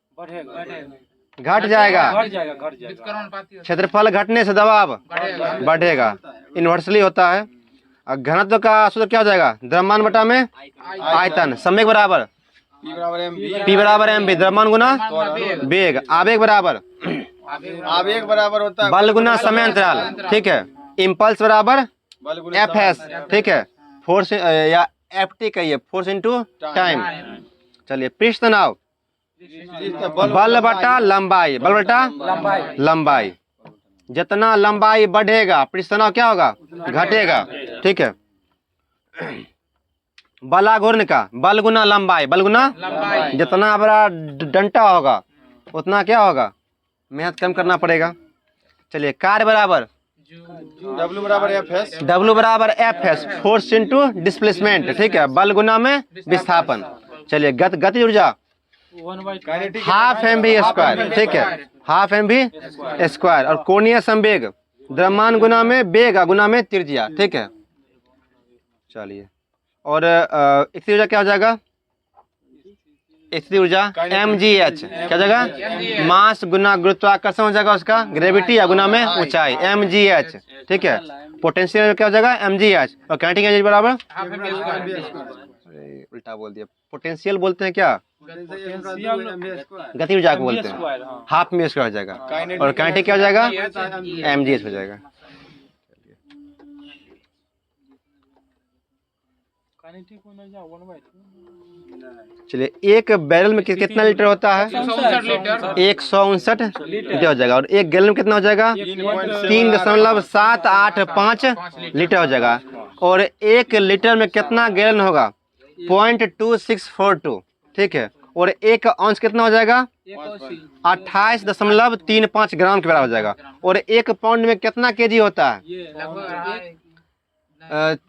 घट जाएगा, क्षेत्रफल घटने से दबाव बढ़ेगा, इन्वर्सली होता है। घनत्व का सूत्र क्या हो जाएगा? द्रव्यमान बटा में आयतन, संवेग बराबर P बराबर mv, द्रव्यमान गुना वेग, आवेग बराबर होता है बल गुना समय अंतराल, ठीक है। इम्पल्स बराबर Fs, ठीक है। फोर्स या Ft कहिए, फोर्स इनटू टाइम। चलिए पृष्ठ तनाव, बल बटा लंबाई, बल बटा लंबाई। जितना लंबाई बढ़ेगा पृष्ठ तनाव क्या होगा? घटेगा, ठीक है। बलाघूर्ण का बल गुना लंबाई, बल गुना जितना बड़ा डंटा होगा उतना क्या होगा? मेहनत कम करना पड़ेगा। चलिए कार्य बराबर W बराबर Fs, फोर्स इनटू डिस्प्लेसमेंट, ठीक है। बल गुना में विस्थापन। चलिए गति ऊर्जा हाफ mv स्क्वायर, ठीक है, हाफ mv स्क्वायर। और कोणीय संवेग द्रव्यमान गुना में वेग गुना में त्रिज्या, ठीक है। चलिए और स्थिर ऊर्जा क्या हो जाएगा? स्थिर ऊर्जा mgh क्या जाएगा? मास गुना गुरुत्वाकर्षण हो जाएगा उसका, ग्रेविटी या गुना में ऊंचाई, mgh, ठीक है। पोटेंशियल क्या हो जाएगा? mgh। और काइनेटिक एनर्जी बराबर, उल्टा बोल दिया, पोटेंशियल बोलते हैं क्या? गति ऊर्जा को बोलते हैं, हाफ में स्क्वायर हो जाएगा। और काइनेटिक क्या हो जाएगा? mgh हो जाएगा। चलिए एक बैरल में कितना लीटर होता है? 159 लीटर हो जाएगा। और एक गैलन में कितना हो जाएगा? 3.785 लीटर हो जाएगा। और एक लीटर में कितना गैलन होगा? 0.2642, ठीक है। और एक अंश कितना हो जाएगा? 28.35 ग्राम के बराबर हो जाएगा। और एक पाउंड में कितना केजी होता है?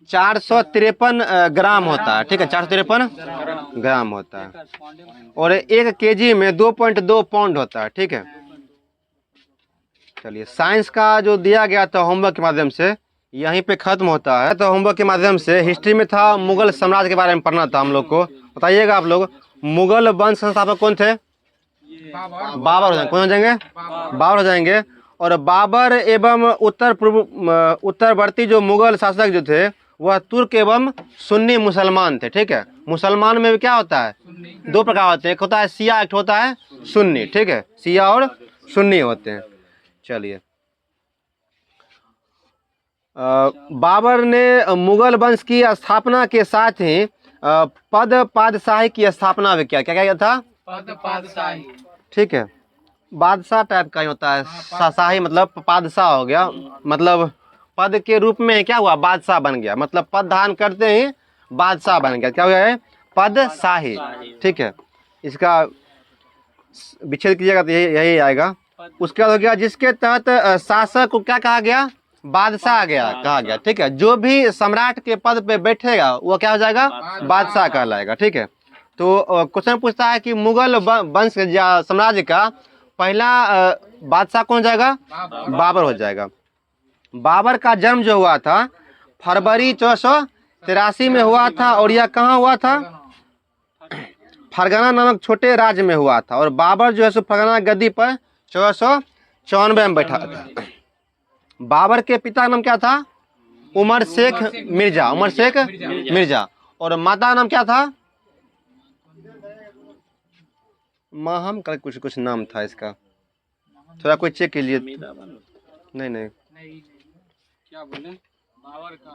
453 ग्राम होता है, ठीक है, 453 ग्राम होता है। और एक केजी में 2.2 पाउंड होता है, ठीक है। चलिए साइंस का जो दिया गया था होमवर्क के माध्यम से यहीं पे खत्म होता है। तो होमवर्क के माध्यम से हिस्ट्री में था, मुगल साम्राज्य के बारे में पढ़ना था हम लोग को। बताइएगा आप लोग, मुगल वंश संस्थापक कौन थे? बाबर हो जाएंगे। कौन हो जाएंगे? बाबर हो जाएंगे। और बाबर एवं उत्तरवर्ती जो मुगल शासक जो थे वह तुर्क एवं सुन्नी मुसलमान थे, ठीक है। मुसलमान में भी क्या होता है? 2 प्रकार होते हैं, एक होता है शिया, एक होता है सुन्नी, ठीक है। शिया और सुन्नी होते हैं। चलिए बाबर ने मुगल वंश की स्थापना के साथ ही पद पादशाही की स्थापना भी किया। क्या किया था? पद पादशाही, ठीक है। बादशाह टाइप का ही होता है, शाही मतलब बादशाह हो गया, मतलब पद के रूप में क्या हुआ, बादशाह बन गया, मतलब पद धारण करते ही बादशाह बन गया, क्या हो गया है, पद शाही। ठीक है, इसका विच्छेद कीजिएगा तो यही यही आएगा। उसके बाद हो गया जिसके तहत शासक को क्या कहा गया, बादशाह गया कहा गया। ठीक है, जो भी सम्राट के पद पे बैठेगा वो क्या हो जाएगा, बादशाह कहलाएगा। ठीक है, तो क्वेश्चन पूछता है कि मुगल वंश या साम्राज्य का पहला बादशाह कौन हो जाएगा, बाबर हो जाएगा। बाबर का जन्म जो हुआ था फरवरी 1483 में हुआ था, और यह कहाँ हुआ था, फरगना नामक छोटे राज्य में हुआ था। और बाबर जो है सो फरगना गद्दी पर 1494 में बैठा था। बाबर के पिता का नाम क्या था, उमर शेख मिर्जा, उमर शेख मिर्जा। और माता का नाम क्या था, माहम का कुछ नाम था इसका, थोड़ा कोई चेक कीजिए। नहीं नहीं, क्या बोले,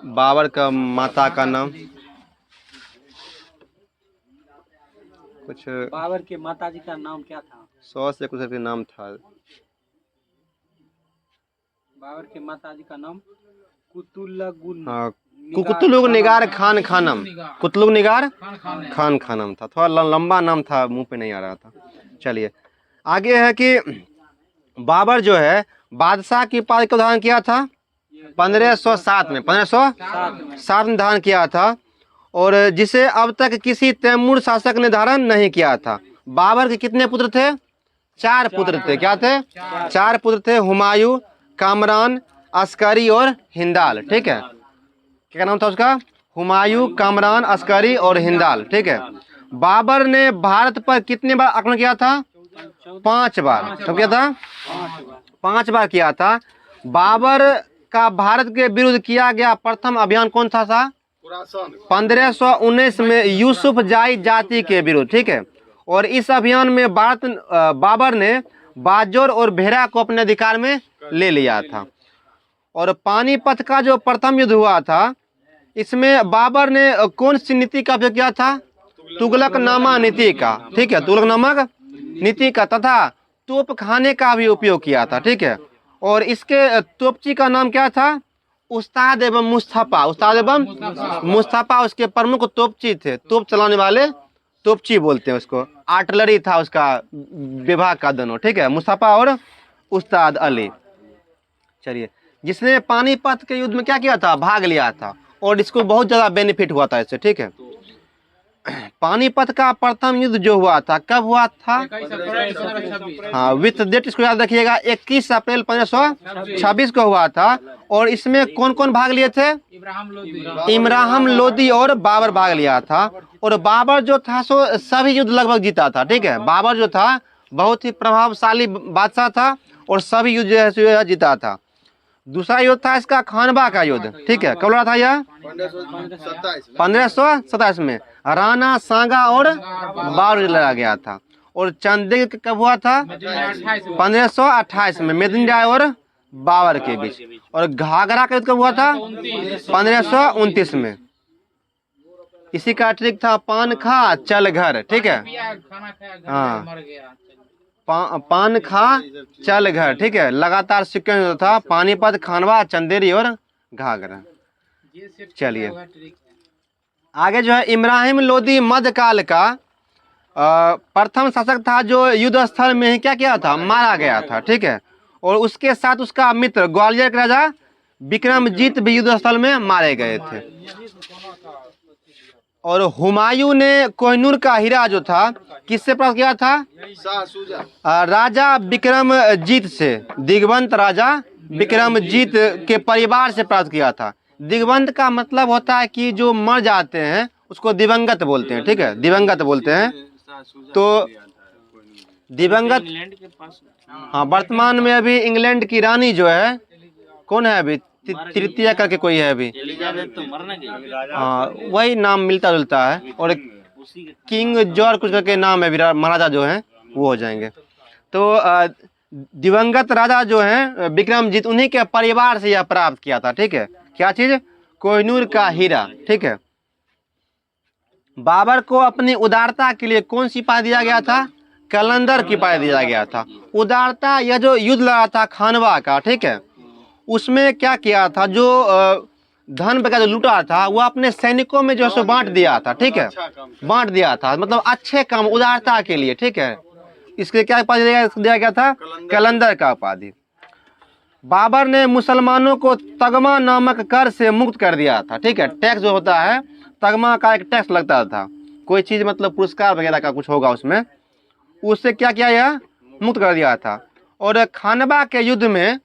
बाबर का माता का नाम कुछ, बाबर के माता जी का नाम क्या था, 100 से कुछ भी नाम था। बाबर के माता जी का नाम कुतुलुग हाँ, कुतुलुग निगार खान खानम, कुतुलुग निगार खान खानम था, थोड़ा लंबा नाम था, मुंह पे नहीं आ रहा था। चलिए आगे है कि बाबर जो है बादशाह की उपाधि का धारण किया था 1507 में, 1507 में धारण किया था, और जिसे अब तक किसी तैमूर शासक ने धारण नहीं किया था। बाबर के कितने पुत्र थे, 4 पुत्र थे। क्या थे, 4 पुत्र थे, हुमायूं, कामरान, अस्करी और हिंदाल। ठीक है, क्या नाम था उसका, हुमायूं, कामरान, अस्करी और हिंदाल। ठीक है, बाबर ने भारत पर कितने बार आक्रमण किया था, 5 बार। कब किया था, 5 बार किया था। बाबर का भारत के विरुद्ध किया गया प्रथम अभियान कौन सा था, 1519 में यूसुफ जाई जाति के विरुद्ध। ठीक है, और इस अभियान में बाबर ने बाजोर और भेड़ा को अपने अधिकार में ले लिया था। और पानीपत का जो प्रथम युद्ध हुआ था, इसमें बाबर ने कौन सी नीति का उपयोग किया था, तुगलकनामा नीति का। ठीक है, तुगलकनामा नीति का, तथा तोप खाने का भी उपयोग किया था। ठीक है, और इसके तोपची का नाम क्या था, उस्ताद एवं मुस्तफा, उस्ताद एवं मुस्तफा उसके प्रमुख तोपची थे, तोप चलाने वाले तोपची बोलते हैं उसको। आर्टिलरी था उसका विभाग का दोनों। ठीक है, मुस्तफा और उस्ताद अली। चलिए, जिसने पानीपत के युद्ध में क्या किया था, भाग लिया था, और इसको बहुत ज्यादा बेनिफिट हुआ था इससे। ठीक है, पानीपत का प्रथम युद्ध जो हुआ था कब हुआ था, हाँ विथ डेट इसको याद रखिएगा, 21 अप्रैल 1526 को हुआ था। और इसमें कौन कौन भाग लिए थे, इब्राहिम लोदी और बाबर भाग लिया था। और बाबर जो था सो सभी युद्ध लगभग जीता था। ठीक है, बाबर जो था बहुत ही प्रभावशाली बादशाह था, और सभी युद्ध जो है जीता था। दूसरा युद्ध था इसका खानवा का युद्ध। ठीक है, कब लड़ा था यह, 1527 में राणा सांगा और बाबर लड़ा गया था। और चंदेल कब हुआ था, 1528 में मेदिनीराय और बाबर के बीच। और घाघरा का युद्ध कब हुआ था, 1529 में। इसी का ट्रिक था, पान खा चल घर। ठीक है, हाँ पान खा चल घर। ठीक है, लगातार सीक्वेंस था, पानीपत, खानवा, चंदेरी और घाघरा। चलिए आगे जो है, इब्राहिम लोदी मध्यकाल का प्रथम शासक था, जो युद्ध स्थल में ही क्या किया था, मारा गया था। ठीक है, और उसके साथ उसका मित्र ग्वालियर के राजा विक्रमजीत भी युद्ध स्थल में मारे गए थे। और हुमायूं ने कोहिनूर का हीरा जो था किससे प्राप्त किया था, राजा विक्रमजीत से, दिग्वंत राजा विक्रमजीत के परिवार से प्राप्त किया था। दिग्वंत का मतलब होता है कि जो मर जाते हैं उसको दिवंगत बोलते हैं। ठीक है, दिवंगत बोलते हैं। तो दिवंगत, हाँ वर्तमान में अभी इंग्लैंड की रानी जो है, कौन है अभी, तृतीया करके कोई है अभी, हाँ वही नाम मिलता जुलता है। और किंग जॉर्ज कुछ करके नाम है, महाराजा जो है वो हो जाएंगे। तो दिवंगत राजा जो है विक्रमजीत, उन्हीं के परिवार से यह प्राप्त किया था। ठीक है, क्या चीज, कोहिनूर का हीरा। ठीक है, बाबर को अपनी उदारता के लिए कौन सी उपाधि दिया गया था, कलंदर की उपाधि दिया गया था। उदारता, यह जो युद्ध लड़ा था खानवा का, ठीक है, उसमें क्या किया था, जो धन वगैरह जो लूटा था वो अपने सैनिकों में जो है सो बांट दिया था, ठीक है, बांट दिया था, मतलब अच्छे काम, उदारता के लिए, ठीक है। इसके क्या उपाधि दिया गया था? कलंदर का उपाधि। बाबर ने मुसलमानों को तगमा नामक कर से मुक्त कर दिया था, ठीक है। टैक्स जो होता है, तगमा का एक टैक्स लगता था, कोई चीज मतलब पुरस्कार वगैरह का कुछ होगा उसमें, उससे क्या किया, यह मुक्त कर दिया था। और खानवा के युद्ध में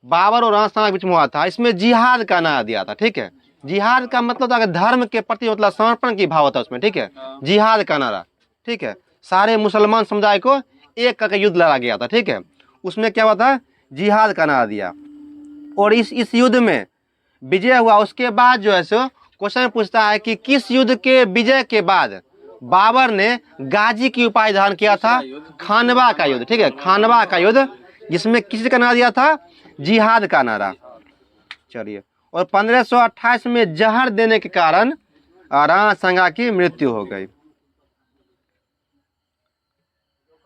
बाबर और राणा सांगा के बीच में हुआ था, इसमें जिहाद का नारा दिया था, ठीक है। जिहाद का मतलब था धर्म के प्रति मतलब समर्पण की भाव था उसमें, ठीक है, जिहाद का नारा, ठीक है। सारे मुसलमान समुदाय को एक करके युद्ध लड़ा गया था, ठीक है। उसमें क्या हुआ था, जिहाद का नारा दिया। और इस युद्ध में विजय हुआ। उसके बाद जो है सो क्वेश्चन पूछता है कि किस युद्ध के विजय के बाद बाबर ने गाजी की उपाधि धारण किया था? खानवा का युद्ध, ठीक है, खानवा का युद्ध, जिसमें किसी का नारा दिया था? जिहाद का नारा। चलिए, और 1528 में जहर देने के कारण राणा सांगा की मृत्यु हो गई।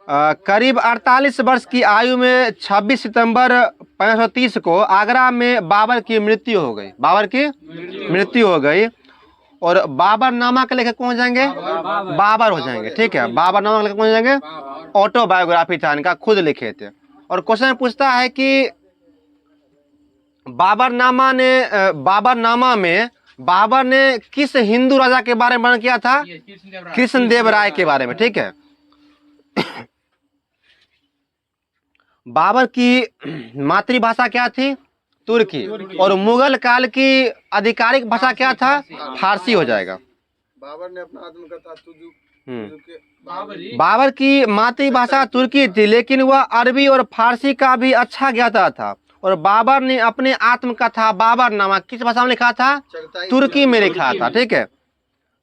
करीब 48 वर्ष की आयु में 26 सितंबर 1530 को आगरा में बाबर की मृत्यु हो गई। बाबर की मृत्यु हो गई। और बाबर नामा के लेखक कौन हो जाएंगे? बाबर हो जाएंगे, ठीक है। बाबर नामा के लेखक कौन हो जाएंगे? ऑटोबायोग्राफी था इनका, खुद लिखे थे। और क्वेश्चन पूछता है कि बाबरनामा में बाबर ने किस हिंदू राजा के बारे में वर्णन किया था? कृष्णदेव राय के बारे में, ठीक है। बाबर की मातृभाषा क्या थी? तुर्की। और मुगल काल की आधिकारिक भाषा क्या था? फारसी हो जाएगा। बाबर ने अपना आत्मकथा बाबर की मातृभाषा तुर्की थी, लेकिन वह अरबी और फारसी का भी अच्छा ज्ञाता था। और बाबर ने अपने आत्मकथा बाबरनामा किस भाषा में लिखा था? तुर्की में लिखा था, ठीक है,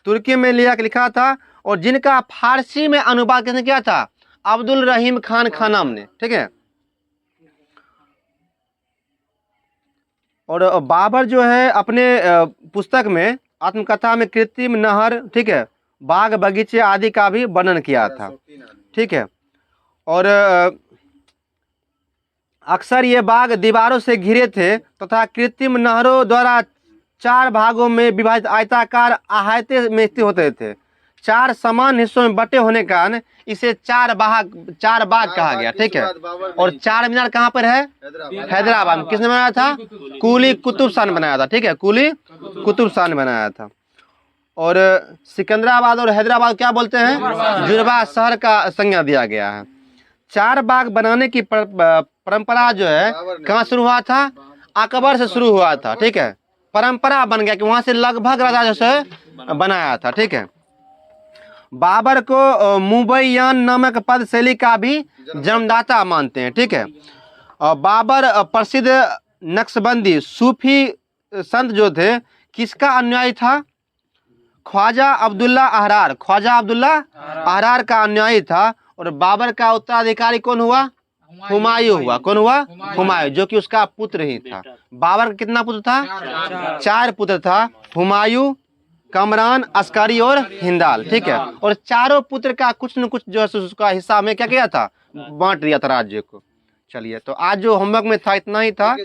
तुर्की में लिखा था। और जिनका फारसी में अनुवाद किसने किया था? अब्दुल रहीम खान खानम ने, ठीक है। और बाबर जो है अपने पुस्तक में, आत्मकथा में कृत्रिम नहर, ठीक है, बाग बगीचे आदि का भी वर्णन किया था, ठीक है। और अक्सर ये बाग दीवारों से घिरे थे तथा कृत्रिम नहरों द्वारा 4 भागों में विभाजित आयताकार आहाते में स्थित होते थे। 4 समान हिस्सों में बटे होने के कारण इसे 4 बाग कहा गया, ठीक है। और 4 मीनार कहाँ पर है? हैदराबाद में। किसने बनाया था? कुली कुतुब शाह ने बनाया था, ठीक है, कुली कुतुब शाह ने बनाया था। और सिकंदराबाद और हैदराबाद क्या बोलते हैं? जुड़वा शहर का संज्ञा दिया गया है। 4 बाग बनाने की परंपरा जो है कहाँ शुरू हुआ था? अकबर से शुरू हुआ था, ठीक है। परंपरा बन गया कि वहां से लगभग राजा जो है बनाया था, ठीक है। बाबर को मुबैयान नामक पद शैली का भी जन्मदाता मानते हैं, ठीक है। बाबर प्रसिद्ध नक्शबंदी सूफी संत जो थे, किसका अनुयायी था? ख्वाजा अब्दुल्ला अहरार का अनुयायी था। और बाबर का उत्तराधिकारी कौन हुआ? हुमायूं हुआ। कौन हुआ? हुमायूं, जो कि उसका पुत्र ही था। बाबर का कितना पुत्र था? 4 पुत्र था, हुमायूं, कमरान, अस्कारी और हिंदाल, ठीक है। और चारों पुत्र का कुछ न कुछ जो है उसका हिस्सा में क्या किया था? बांट दिया था राज्य को। चलिए, तो आज जो होमवर्क में था इतना ही था।